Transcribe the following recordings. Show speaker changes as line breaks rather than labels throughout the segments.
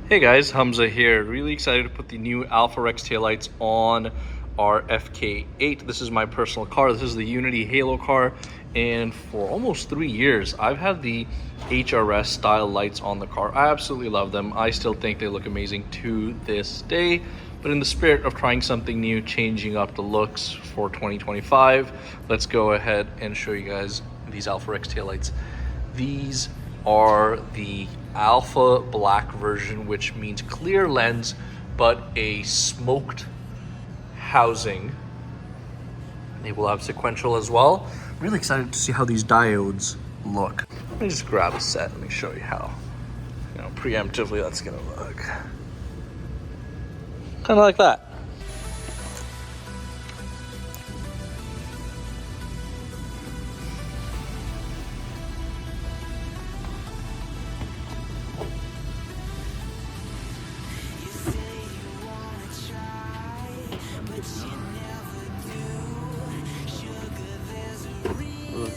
Hey guys, Hamza here. Really excited to put the new AlphaRex taillights on our FK8. This is my personal car. This is the Unity Halo car. And for almost 3 years, I've had the HRS style lights on the car. I absolutely love them. I still think they look amazing to this day. But in the spirit of trying something new, changing up the looks for 2025, let's go ahead and show you guys these AlphaRex taillights. These are the alpha black version, which means clear lens but a smoked housing. They will have sequential as well. Really excited to see how these diodes look. Let me just grab a set. Let me show you how, preemptively that's gonna look. Kind of like that.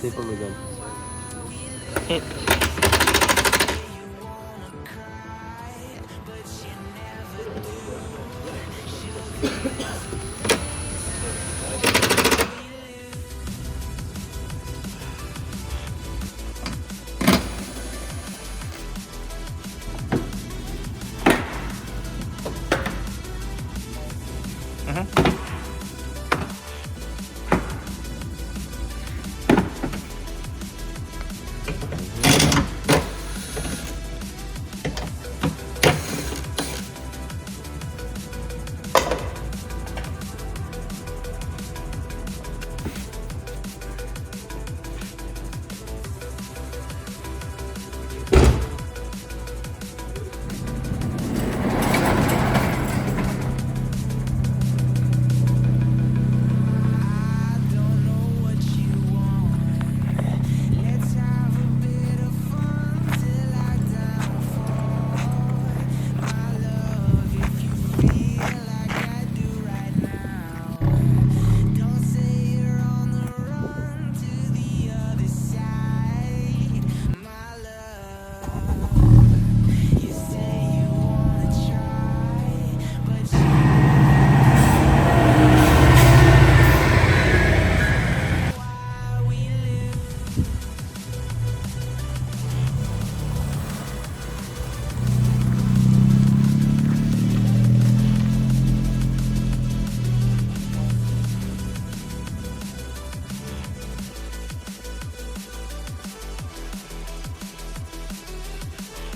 Tape them again.